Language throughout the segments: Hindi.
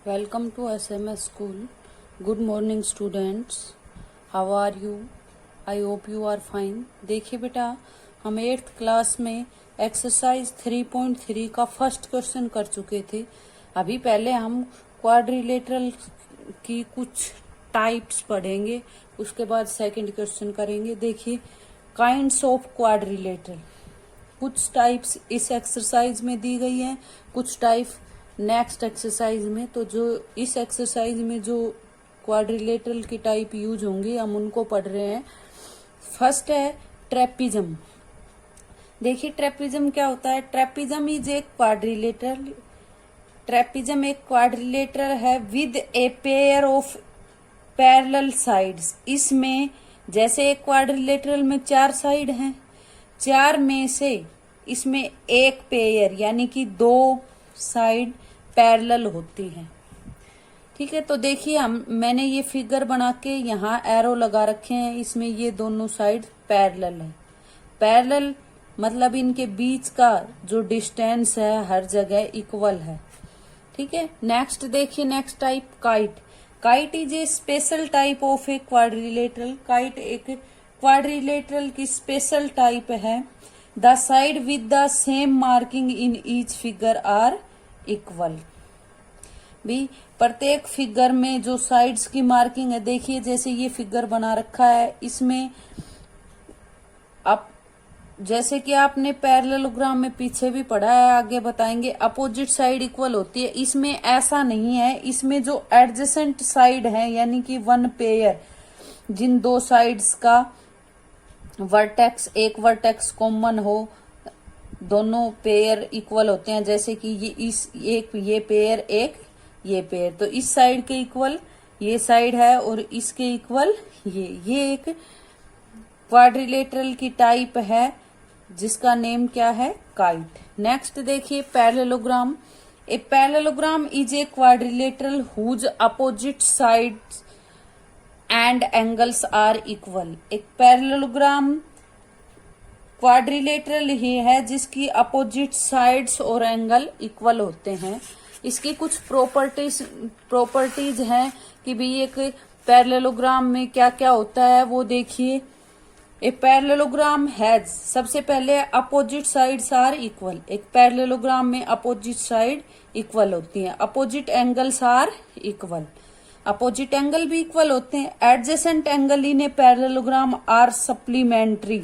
Welcome to SMS School. Good morning students. How are you? I hope you are fine. देखिए बेटा, हम 8th क्लास में एक्सरसाइज 3.3 का फर्स्ट क्वेश्चन कर चुके थे। अभी पहले हम क्वाड्रिलेटरल की कुछ टाइप्स पढ़ेंगे, उसके बाद सेकंड क्वेश्चन करेंगे। देखिए, काइंड्स ऑफ क्वाड्रिलेटरल, कुछ टाइप्स इस एक्सरसाइज में दी गई हैं, कुछ टाइप नेक्स्ट एक्सरसाइज में। तो जो इस एक्सरसाइज में जो क्वाड्रिलेटरल की टाइप यूज होंगी हम उनको पढ़ रहे हैं। फर्स्ट है ट्रेपिज्म। देखिए ट्रेपिज्म क्या होता है। ट्रेपिज्म इज एक क्वाड्रिलेटरल। ट्रेपिज्म एक क्वाड्रिलेटरल है with a pair of parallel sides. इसमें जैसे एक क्वाड्रिलेटरल में 4 साइड हैं, 4 में से इसमें एक पेयर यानी कि 2 साइड पैरेलल होती है। ठीक है, तो देखिए मैंने ये फिगर बना के यहाँ एरो लगा रखे हैं। इसमें ये दोनों साइड पैरेलल है। पैरेलल मतलब इनके बीच का जो डिस्टेंस है हर जगह इक्वल है। ठीक है, नेक्स्ट देखिए, next type kite. Kite is a special type of a quadrilateral. Kite एक क्वाड्रिलेटरल की स्पेशल टाइप है। The side with the same marking in each figure are equal. भी प्रत्येक फिगर में जो साइड्स की मार्किंग है, देखिए जैसे ये फिगर बना रखा है, इसमें अब जैसे कि आपने पैरेललोग्राम में पीछे भी पढ़ा है, आगे बताएंगे, अपोजिट साइड इक्वल होती है। इसमें ऐसा नहीं है। इसमें जो एडजेसेंट साइड है यानी कि वन पेयर, जिन 2 साइड्स का वर्टेक्स, एक वर्टेक्स कॉमन हो, दोनों पेयर इक्वल होते हैं। जैसे कि ये पेयर, एक ये पेयर, तो इस साइड के इक्वल ये साइड है और इसके इक्वल ये एक क्वाड्रिलेटरल की टाइप है जिसका नेम क्या है, काइट। नेक्स्ट देखिए parallelogram. A parallelogram is a quadrilateral whose opposite sides and angles are equal. एक पैरेललोग्राम क्वाड्रिलेटरल ही है जिसकी अपोजिट साइड्स और एंगल इक्वल होते हैं। इसकी कुछ प्रॉपर्टीज हैं कि भी एक पैरेललोग्राम में क्या क्या होता है वो देखिए। ए पैरेललोग्राम हैज, सबसे पहले अपोजिट साइड्स आर इक्वल। एक पैरेललोग्राम में अपोजिट साइड इक्वल होती हैं। Opposite angles are equal, opposite angle भी इक्वल होते हैं। Adjacent angle in a parallelogram are supplementary.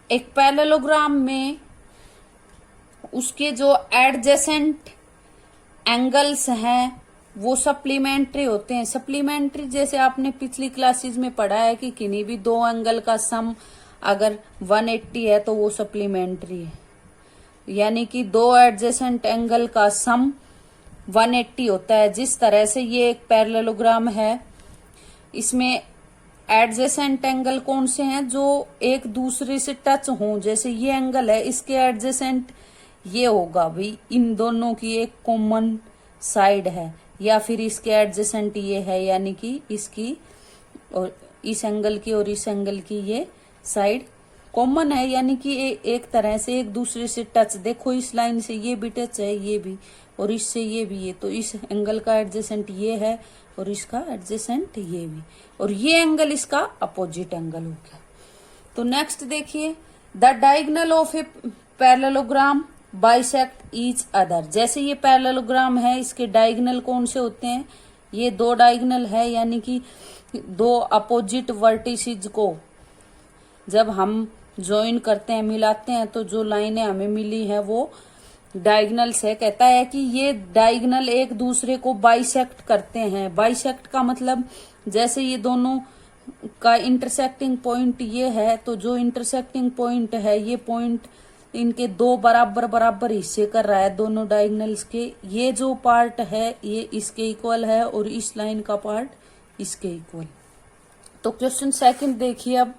एक पैरेललोग्राम में उसके जो एडजेसेंट एंगल्स हैं वो सप्लीमेंट्री होते हैं। सप्लीमेंट्री जैसे आपने पिछली क्लासेस में पढ़ा है कि किन्हीं भी 2 एंगल का सम अगर 180 है तो वो सप्लीमेंट्री है। यानी कि 2 एडजेसेंट एंगल का सम 180 होता है। जिस तरह से ये एक पैरेललोग्राम है, इसमें एडजेसेंट एंगल कौन से हैं, जो एक दूसरे से टच हों। जैसे ये एंगल है, इसके एडजेसेंट ये होगा भाई, इन दोनों की एक कॉमन साइड है, या फिर इसके एडजेसेंट ये है यानी कि इसकी और इस एंगल की और इस एंगल की ये साइड कॉमन है, यानी कि एक तरह से एक दूसरे से टच। देखो इस लाइन से ये भी टच है, ये भी, और इससे ये भी, ये तो इस एंगल का एडजेसेंट ये है और इसका एडजेसेंट ये भी, और ये एंगल इसका अपोजिट एंगल हो गया। तो नेक्स्ट देखिए, the diagonal of a parallelogram bisect each other. जैसे ये पैरेललोग्राम है, इसके डायगोनल कौन से होते हैं, ये 2 डायगोनल है, यानी कि 2 अपोजिट वर्टिसेज को जब हम ज्वाइन करते हैं, मिलाते हैं, तो जो लाइनें हमें मिली हैं वो डायगोनल्स है। कहता है कि ये डायगोनल एक दूसरे को बाइसेक्ट करते हैं। बाइसेक्ट का मतलब जैसे ये दोनों का इंटरसेक्टिंग पॉइंट ये है, तो जो इंटरसेक्टिंग पॉइंट है, ये पॉइंट इनके 2 बराबर बराबर हिस्से कर रहा है दोनों डायगोनल्स के। ये जो पार्ट है ये इसके इक्वल है और इस लाइन का पार्ट इसके इक्वल। तो क्वेश्चन सेकंड देखिए अब,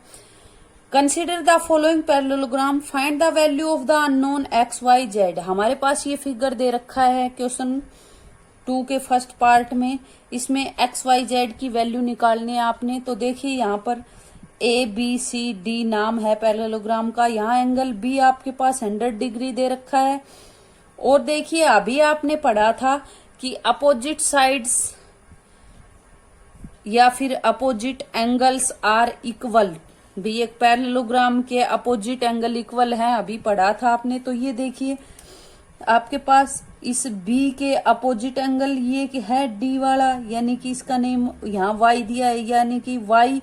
consider the following parallelogram, find the value of the unknown X Y Z. हमारे पास ये फिगर दे रखा है क्वेश्चन 2 के फर्स्ट पार्ट में। इसमें एक्स वाई जेड की वैल्यू निकालनी है आपने। तो देखिए यहाँ पर ABCD नाम है पैरेललोग्राम का। यहाँ एंगल B आपके पास 100 डिग्री दे रखा है और देखिए अभी आपने पढ़ा था कि अपोजिट साइड्स या फिर अपोजिट एंगल्स आर इक्वल। भी एक पैरेललोग्राम के अपोजिट एंगल इक्वल है, अभी पढ़ा था आपने। तो ये देखिए आपके पास इस बी के अपोजिट एंगल ये है डी वाला, यानी कि इसका नेम यहाँ वाई दिया है, यानी कि Y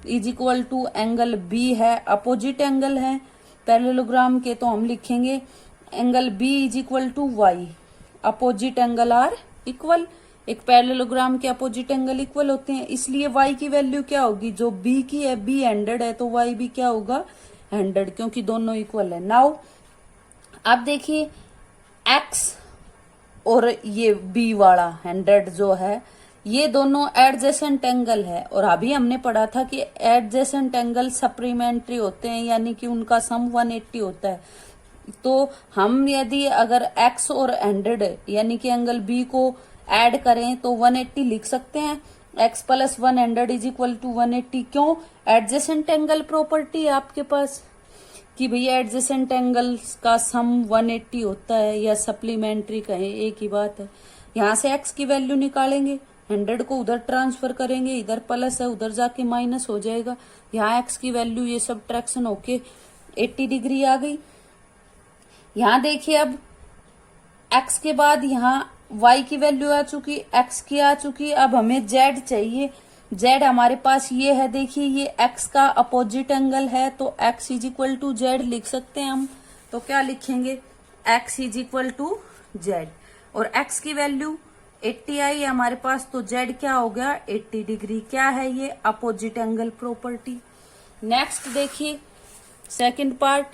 is equal to angle B है, अपोजिट एंगल है पैरेललोग्राम के। तो हम लिखेंगे angle B is equal to Y, opposite angle are equal. एक पैरेललोग्राम के अपोजिट एंगल इक्वल होते हैं, इसलिए y की वैल्यू क्या होगी, जो b की है, b 100 है तो y भी क्या होगा 100, क्योंकि दोनों इक्वल है। नाउ अब देखिए x और ये b वाला 100 जो है, ये दोनों एडजेसेंट एंगल है। और अभी हमने पढ़ा था कि एडजेसेंट एंगल सप्लीमेंट्री होते हैं, यानी कि उनका सम 180 होता है। तो हम यदि अगर x और 100 यानी कि एंगल b को ऐड करें तो 180 लिख सकते हैं। x plus 100 is equal to 180। क्यों? एडजेसेंट एंगल प्रॉपर्टी है आपके पास कि भैया एडजेसेंट एंगल्स का सम 180 होता है, या सप्लीमेंट्री कहें, एक ही बात है। यहाँ से x की वैल्यू निकालेंगे, 100 को उधर ट्रांसफर करेंगे, इधर प्लस है उधर जाके माइनस हो जाएगा। यहाँ x की वैल्यू ये सब्ट्रैक्शन होके 80 डिग्री आ गई। यहाँ देखिए अब x के बाद यहाँ y की वैल्यू आ चुकी, x की आ चुकी। अब हमें z चाहिए। z हमारे पास ये है, देखिए ये x का अपोजिट एंगल है, तो x is equal to z लिख सकते हैं हम। तो क्या लिखेंगे, x is equal to z, और x की वैल्यू 80 आई है हमारे पास, तो z क्या हो गया 80 डिग्री। क्या है ये, अपोजिट एंगल प्रॉपर्टी। नेक्स्ट देखिए सेकंड पार्ट,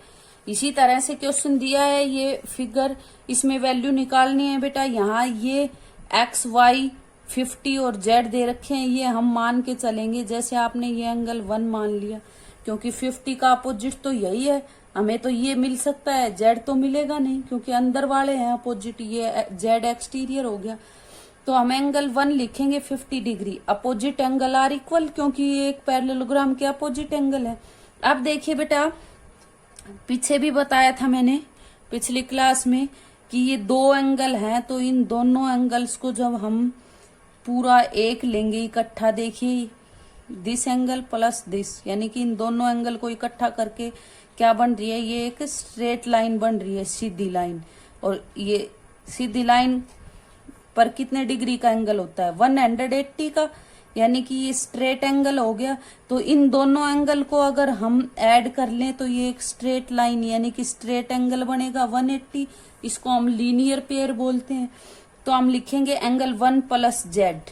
इसी तरह से क्वेश्चन दिया है, ये फिगर, इसमें वैल्यू निकालनी है बेटा। यहाँ ये x, y 50 और z दे रखे हैं, ये हम मान के चलेंगे जैसे आपने ये एंगल 1 मान लिया, क्योंकि 50 का अपोजिट तो यही है। हमें तो ये मिल सकता है, z तो मिलेगा नहीं क्योंकि अंदर वाले हैं अपोजिट, ये z एक्सटीरियर हो गया। तो हम एंगल 1 लिखेंगे 50 degree, opposite angle are equal, क्योंकि ये एक पैरेललोग्राम के अपोजिट एंगल है। अब देखिए बेटा, पीछे भी बताया था मैंने पिछली क्लास में कि ये दो एंगल हैं, तो इन दोनों एंगल्स को जब हम पूरा एक लेंगे इकट्ठा, देखिए दिस एंगल प्लस दिस, यानी कि इन दोनों एंगल को इकट्ठा करके क्या बन रही है, ये एक स्ट्रेट लाइन बन रही है, सीधी लाइन। और ये सीधी लाइन पर कितने डिग्री का एंगल होता है, 180 का, यानी कि ये स्ट्रेट एंगल हो गया। तो इन दोनों एंगल को अगर हम ऐड कर लें तो ये एक स्ट्रेट लाइन यानी कि स्ट्रेट एंगल बनेगा 180। इसको हम लीनियर पेयर बोलते हैं। तो हम लिखेंगे angle 1 plus Z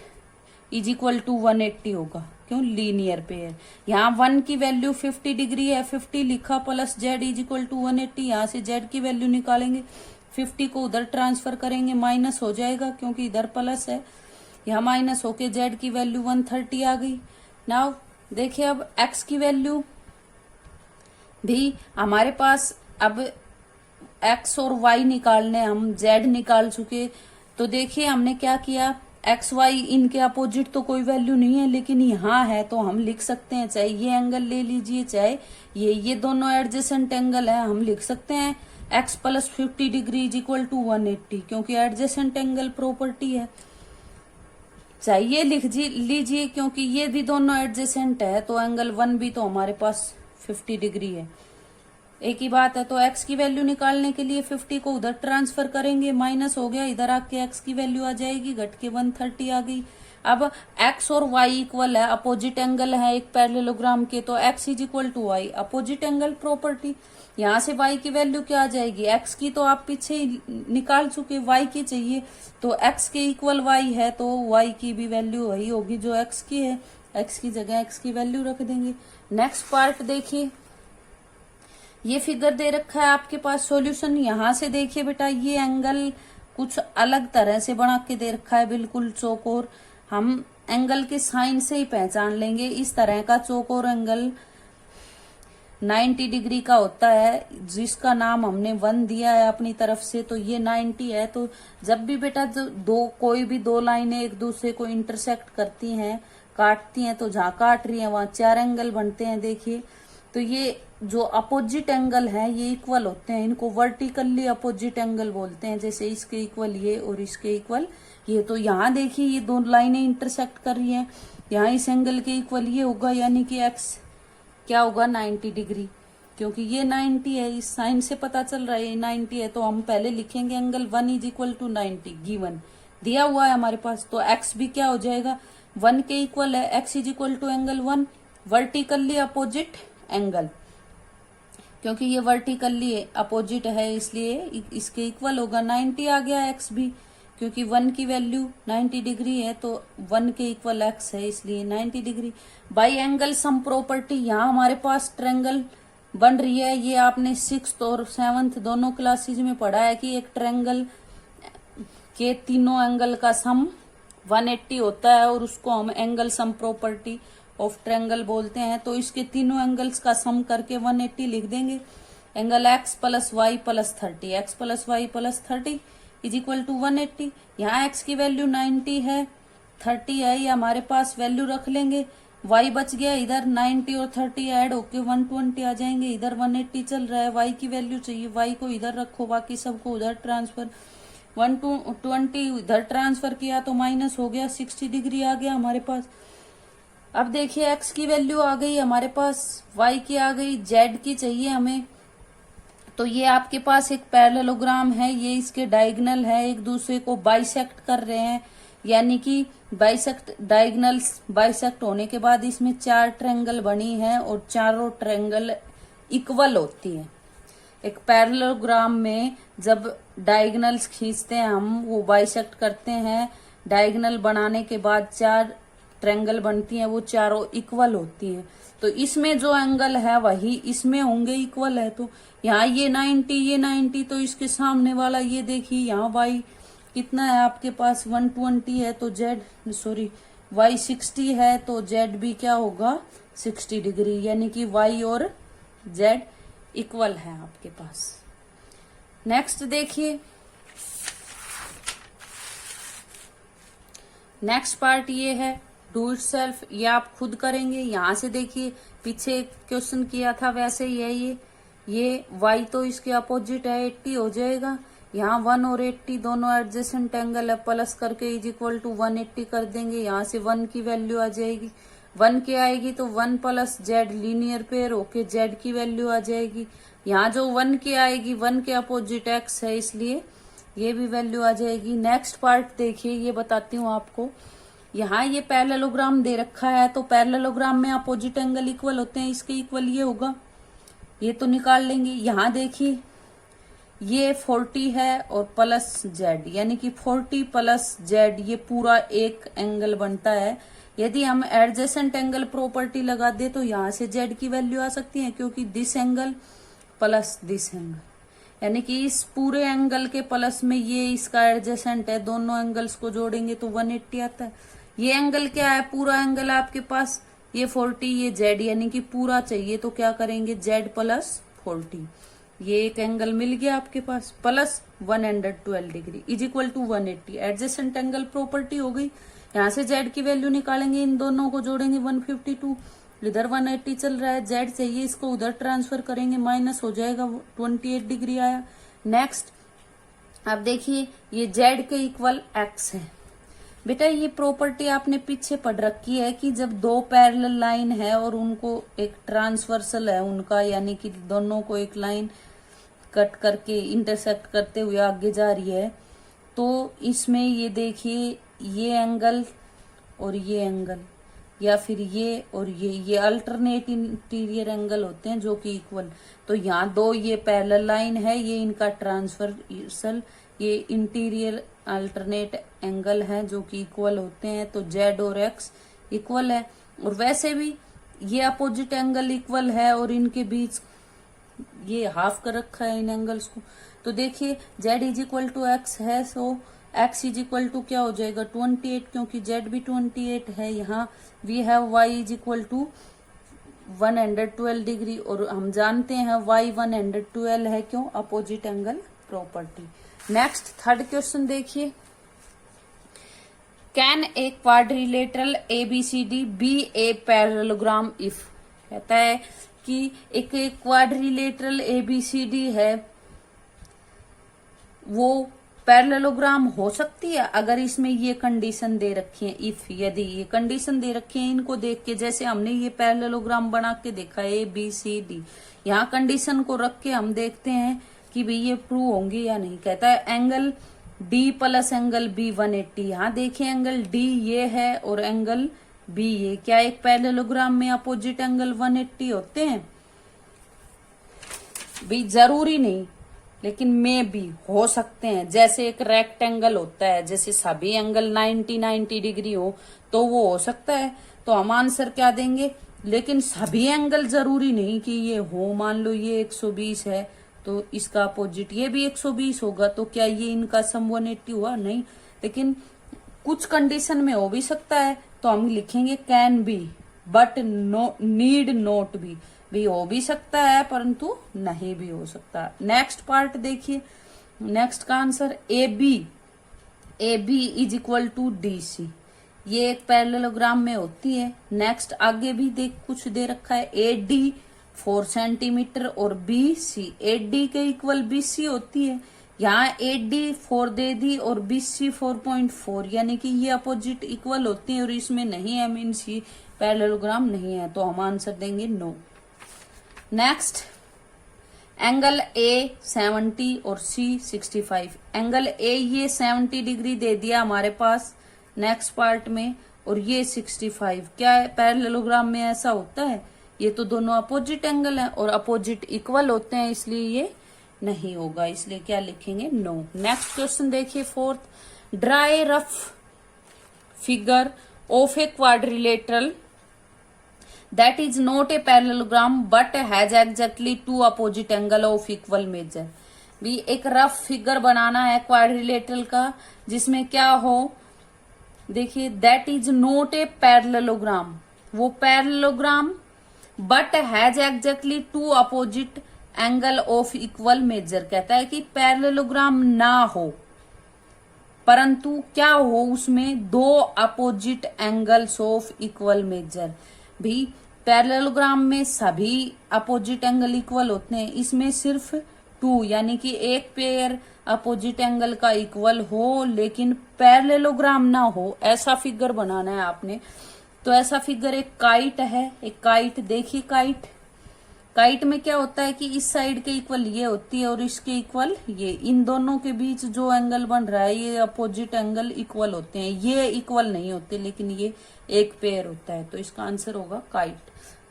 is equal to 180 होगा, क्यों, लीनियर पेयर। यहाँ 1 की वैल्यू 50 डिग्री है, 50 लिखा, plus Z is equal to 180। यहाँ से जेड की वैल्यू निकालेंगे, 50 को उधर ट्रांसफर करेंगे, माइनस हो जाएगा क्योंकि इधर प्लस है, यहाँ माइनस होके जेड की वैल्यू 130 आ गई। नाउ देखिए अब एक्स की वैल्यू भी हमारे पास, अब एक्स और वाई निकालने, हम जेड निकाल चुके। तो देखिए हमने क्या किया, एक्स वाई इनके अपोजिट तो कोई वैल्यू नहीं है, लेकिन यहाँ है तो हम लिख सकते हैं, चाहे ये एंगल ले लीजिए चाहे ये दोनों एडजेसेंट एंगल है, हम लिख सकते हैं X plus 50 degree is equal to 180, क्योंकि एडजेसेंट एंगल प्रॉपर्टी है। चाहे ये लिख लीजिए क्योंकि ये भी दोनों एडजेसेंट है, तो एंगल 1 भी तो हमारे पास 50 डिग्री है, एक ही बात है। तो x की वैल्यू निकालने के लिए 50 को उधर ट्रांसफर करेंगे, माइनस हो गया, इधर आके x की वैल्यू आ जाएगी, घट के 130 आ गई। अब x और y इक्वल है, अपोजिट एंगल है एक पैरेललोग्राम के, तो x is equal to y, opposite angle property. यहाँ से y की वैल्यू क्या आ जाएगी, x की तो आप पीछे ही निकाल चुके, y की चाहिए, तो x के इक्वल y है, तो y की भी वैल्यू वही होगी जो x की है, x की जगह x की वैल्यू रख देंगे। नेक्स्ट पार्ट देखिए, ये फिगर दे रखा है आपके पास सॉल्यूशन। यहाँ से देखिए बेटा, ये एंगल कुछ अलग तरह से बना के दे रखा है, बिल्कुल चौकोर। हम एंगल के साइन से ही पहचान लेंगे, इस तरह का चौकोर एंगल 90 डिग्री का होता है, जिसका नाम हमने 1 दिया है अपनी तरफ से, तो ये 90 है। तो जब भी बेटा कोई भी दो लाइनें एक दूसरे को इंटरसेक्ट करती हैं, काटती हैं, तो जहां काट रही है वहां 4 एंगल बनते हैं। देखिए, तो ये जो अपोजिट एंगल है ये इक्वल होते हैं, इनको वर्टिकली अपोजिट एंगल बोलते हैं। जैसे इसके इक्वल ये और इसके इक्वल ये। तो यहाँ देखिए ये दो लाइनें इंटरसेक्ट कर रही हैं, यहाँ इस एंगल के इक्वल ये होगा, यानी कि एक्स क्या होगा 90 डिग्री, क्योंकि ये 90 है, इस साइन से पता चल रहा है ये 90 है। तो हम पहले लिखेंगे angle 1 is equal to 90, given दिया हुआ है हमारे पास। तो एक्स भी क्या हो जाएगा 1 के इक्वल है, x is equal to angle 1, vertically opposite angle, क्योंकि ये वर्टिकली अपोजिट है इसलिए इसके इक्वल होगा 90 आ गया एक्स भी, क्योंकि 1 की वैल्यू 90 डिग्री है तो 1 के इक्वल एक्स है इसलिए 90 degree. By angle sum property, यहाँ हमारे पास ट्रायंगल बन रही है। ये आपने 6th और 7th दोनों क्लासेज में पढ़ा है कि एक ट्रायंगल के तीनों एंगल का सम 180 होता है और उसको हम angle sum property of triangle बोलते हैं। तो इसके तीनों एंगल्स का सम करके 180 लिख देंगे। Angle x plus y plus 30, x plus y plus 30 is equal to 180। यहाँ एक्स की वैल्यू 90 है, 30 है, ये हमारे पास वैल्यू रख लेंगे। वाई बच गया इधर, 90 और 30 ऐड होके 120 आ जाएंगे। इधर 180 चल रहा है, वाई की वैल्यू चाहिए, वाई को इधर रखो, बाकी सबको उधर ट्रांसफर। 120 इधर ट्रांसफर किया तो माइनस हो गया, 60 डिग्री आ गया हमारे पास। अब देखिए एक्स की वैल्यू आ गई हमारे पास, वाई की आ गई, जेड की चाहिए हमें। तो ये आपके पास एक पैरेललोग्राम है, ये इसके डायगोनल है, एक दूसरे को बाइसेक्ट कर रहे हैं, यानी कि बाइसेक्ट डायगोनल्स बाइसेक्ट होने के बाद इसमें 4 ट्रायंगल बनी है और चारों ट्रायंगल इक्वल होती है। एक पैरेललोग्राम में जब डायगोनल्स खींचते हैं हम, वो बाइसेक्ट करते हैं, डायगोनल बनाने के बाद 4 ट्रायंगल बनती हैं, वो चारों इक्वल होती हैं। तो इसमें जो एंगल है वही इसमें होंगे इक्वल है। तो यहाँ ये 90 ये 90, तो इसके सामने वाला ये देखिए यहाँ वाई कितना है आपके पास 120 है, तो जेड वाई 60 है, तो जेड भी क्या होगा 60 डिग्री, यानी कि वाई और जेड इक्वल है आपके पास। नेक्स्ट देखिए, नेक्स्ट पार्ट ये है डू इट सेल्फ, ये आप खुद करेंगे। यहाँ से देखिए पीछे क्वेश्चन किया था वैसे ही है ये y तो इसके अपोजिट है, 80 हो जाएगा। यहाँ 1 और 80 दोनों एडजेसेंट एंगल है, प्लस करके इज इक्वल टू 180 कर देंगे। यहाँ से 1 की वैल्यू आ जाएगी, 1 के आएगी तो 1 प्लस जेड लीनियर पेयर होके जेड की वैल्यू आ जाएगी। यहाँ जो 1 के आएगी 1 के अपोजिट x है इसलिए ये भी वैल्यू आ जाएगी। नेक्स्ट पार्ट देखिए, ये बताती हूँ आपको। यहाँ ये पैरेललोग्राम दे रखा है, तो पैरेललोग्राम में अपोजिट एंगल इक्वल होते हैं, इसके इक्वल ये होगा, ये तो निकाल लेंगे। यहाँ देखिए ये 40 है और प्लस जेड, यानी कि 40 प्लस जेड ये पूरा एक एंगल बनता है। यदि हम एडजेसेंट एंगल प्रॉपर्टी लगा दे तो यहाँ से जेड की वैल्यू आ सकती है, क्योंकि this angle plus this angle, यानी कि इस पूरे एंगल के प्लस में ये इसका एडजेसेंट है, दोनों एंगल्स को जोड़ेंगे तो 180 आता है। ये एंगल क्या है, पूरा एंगल आपके पास ये 40, ये जेड, यानी कि पूरा चाहिए तो क्या करेंगे जेड प्लस 40, ये एक एंगल मिल गया आपके पास, plus 112 degree is equal to 180। Adjacent angle property हो गई। यहाँ से जेड की वैल्यू निकालेंगे, इन दोनों को जोड़ेंगे 152, इधर 180 चल रहा है, जेड चाहिए, इसको उधर ट्रांसफर करेंगे, माइनस हो जाएगा, 28 डिग्री आया। नेक्स्ट अब देखिए ये जेड के इक्वल एक्स है। बेटा ये प्रॉपर्टी आपने पीछे पढ़ रखी है कि जब दो पैरेलल लाइन है और उनको एक ट्रांसवर्सल है उनका, यानी कि दोनों को एक लाइन कट करके इंटरसेक्ट करते हुए आगे जा रही है, तो इसमें ये देखिए ये एंगल और ये एंगल, या फिर ये और ये अल्टरनेट इंटीरियर एंगल होते हैं जो कि इक्वल। तो यहाँ दो ये पैरेलल लाइन है, ये इनका ट्रांसवर्सल, ये इंटीरियर अल्टरनेट एंगल है जो कि इक्वल होते हैं, तो जेड और एक्स इक्वल है। और वैसे भी ये अपोजिट एंगल इक्वल है और इनके बीच ये हाफ कर रखा है इन एंगल्स को। तो देखिए z is equal to x है, so x is equal to क्या हो जाएगा 28, क्योंकि जेड भी 28 है। यहाँ we have Y is equal to 112 degree, और हम जानते हैं वाई 112 है, क्यों opposite angle property. Next third question देखिए, can a quadrilateral ABCD be a parallelogram if, कहता है कि एक क्वाड्रिलेटरल एबीसीडी है, वो पैरेललोग्राम हो सकती है अगर इसमें ये कंडीशन दे रखी है। इफ यदि ये कंडीशन दे रखी है, इनको देख के, जैसे हमने ये पैरेललोग्राम बना के देखा ए बी सी डी, यहाँ कंडीशन को रख के हम देखते हैं कि भाई ये ट्रू होंगे या नहीं। कहता है angle D plus angle B 180। यहाँ देखिए एंगल डी ये है और एंगल बी ये, क्या एक पैरेललोग्राम में अपोजिट एंगल 180 होते हैं? भी जरूरी नहीं, लेकिन में भी हो सकते हैं। जैसे एक रेक्टेंगल होता है, जैसे सभी एंगल 90 डिग्री हो तो वो हो सकता है, तो हम आंसर क्या देंगे? लेकिन सभी एंगल जरूरी नहीं कि ये हो। मान लो ये 120 है तो इसका अपोजिट ये भी 120 होगा, तो क्या ये इनका सम 180 हुआ? नहीं। लेकिन कुछ कंडीशन में हो भी सकता है, तो हम लिखेंगे can be but no need not be. भी हो भी सकता है परंतु नहीं भी हो सकता। नेक्स्ट पार्ट देखिए, नेक्स्ट का answer A B is equal to D C, ये एक पैरेललोग्राम में होती है। नेक्स्ट आगे भी देख कुछ दे रखा है, ए डी 4 सेंटीमीटर और बी सी, ए डी के इक्वल बी सी होती है। यहाँ ए डी 4 दे दी और बी सी 4.4, यानी कि ये अपोजिट इक्वल होती है और इसमें नहीं है, मीन्स ये पैरेललोग्राम नहीं है, तो हम आंसर देंगे नो। नेक्स्ट एंगल ए 70 और सी 65। एंगल ए ये 70 डिग्री दे दिया हमारे पास नेक्स्ट पार्ट में, और ये 65। क्या है पैरेललोग्राम में ऐसा होता है? ये तो दोनों अपोजिट एंगल हैं और अपोजिट इक्वल होते हैं, इसलिए ये नहीं होगा, इसलिए क्या लिखेंगे? नो। नेक्स्ट क्वेश्चन देखिए, fourth, dry rough figure of a quadrilateral that is not a parallelogram but has exactly two opposite angle of equal measure। भी एक रफ फिगर बनाना है क्वाड्रिलेटरल का, जिसमें क्या हो, देखिए that is not a parallelogram, वो parallelogram but has exactly two opposite angle of equal measure। कहता है कि पैरेललोग्राम ना हो परंतु क्या हो, उसमें दो opposite angles of equal major. भी पैरेललोग्राम में सभी अपोजिट एंगल इक्वल होते हैं, इसमें सिर्फ 2 यानी कि एक पेयर अपोजिट एंगल का इक्वल हो लेकिन पैरेललोग्राम ना हो, ऐसा फिगर बनाना है आपने। तो ऐसा फिगर एक काइट है, एक काइट देखिए, काइट में क्या होता है कि इस साइड के इक्वल ये होती है और इसके इक्वल ये, इन दोनों के बीच जो एंगल बन रहा है ये अपोजिट एंगल इक्वल होते हैं, ये इक्वल नहीं होते लेकिन ये एक पेयर होता है, तो इसका आंसर होगा काइट।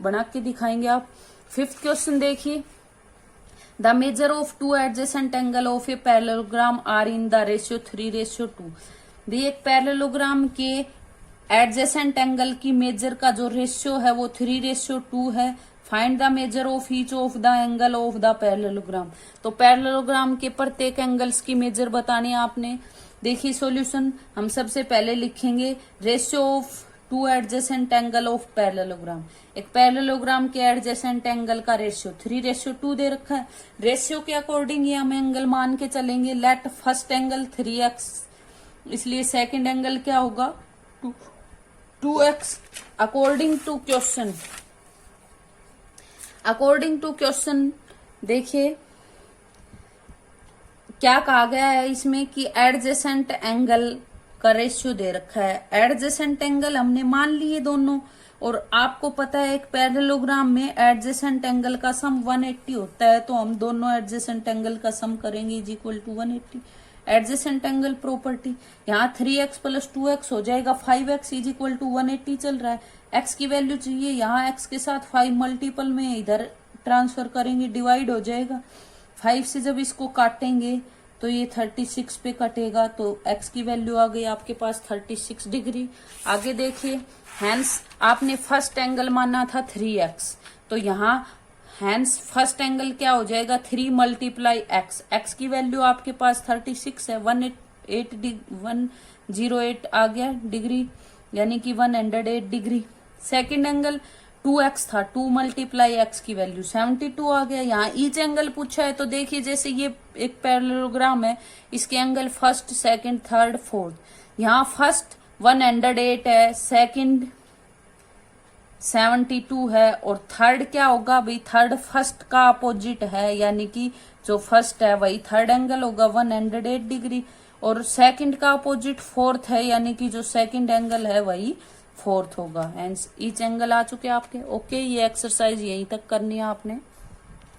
बना के दिखाएंगे आप। फिफ्थ क्वेश्चन देखिए, the measure of two adjacent angle of a parallelogram are in the ratio 3:2। भी एक पैरेललोग्राम के एडजेसेंट एंगल की मेजर का जो रेशियो है वो 3:2 है। Find the measure of each of the angle of the parallelogram. तो पैरेललोग्राम के प्रत्येक एंगल्स की मेजर बतानी है आपने। देखिए सॉल्यूशन, हम सबसे पहले लिखेंगे ratio of two adjacent angle of parallelogram. एक पैरेललोग्राम के एडजेसेंट एंगल का रेशियो 3:2 दे रखा है। रेशियो के अकॉर्डिंग ये हम एंगल मान के चलेंगे। लेट फर्स्ट एंगल 3x, इसलिए सेकंड एंगल क्या होगा 2x। अकॉर्डिंग टू क्वेश्चन देखिए क्या कहा गया है इसमें कि एडजेसेंट एंगल का रेशियो दे रखा है। एडजेसेंट एंगल हमने मान लिए दोनों, और आपको पता है एक पैरेललोग्राम में एडजेसेंट एंगल का सम 180 होता है, तो हम दोनों एडजेसेंट एंगल का सम करेंगे is equal to 180। Adjacent angle property, यहाँ 3x + 2x हो जाएगा 5x इज इक्वल टू 180 चल रहा है। x की वैल्यू चाहिए, यहाँ x के साथ 5 मल्टीपल में इधर ट्रांसफर करेंगे, डिवाइड हो जाएगा। 5 से जब इसको काटेंगे तो ये 36 पे कटेगा, तो x की वैल्यू आ गई आपके पास 36 डिग्री। आगे देखिए, हैंस आपने फर्स्ट एंगल माना था 3x, तो यहाँ हैंस फर्स्ट एंगल क्या हो जाएगा 3 × x। x की वैल्यू आपके पास 36 है, 108 आ गया डिग्री, यानी कि 108 डिग्री। सेकंड एंगल 2x था, 2 × x की वैल्यू 72 आ गया। यहाँ ईच एंगल पूछा है, तो देखिए जैसे ये एक पैरेललोग्राम है, इसके angle first, second, third, fourth. यहाँ फर्स्ट 108 है, सेकंड 72 है। और थर्ड क्या होगा भाई, थर्ड फर्स्ट का अपोजिट है, यानी कि जो फर्स्ट है वही थर्ड एंगल होगा 108 डिग्री, और सेकंड का अपोजिट फोर्थ है, यानी कि जो सेकंड एंगल है वही फोर्थ होगा। एंड ईच एंगल आ चुके आपके। ओके, ये एक्सरसाइज यहीं तक करनी है आपने।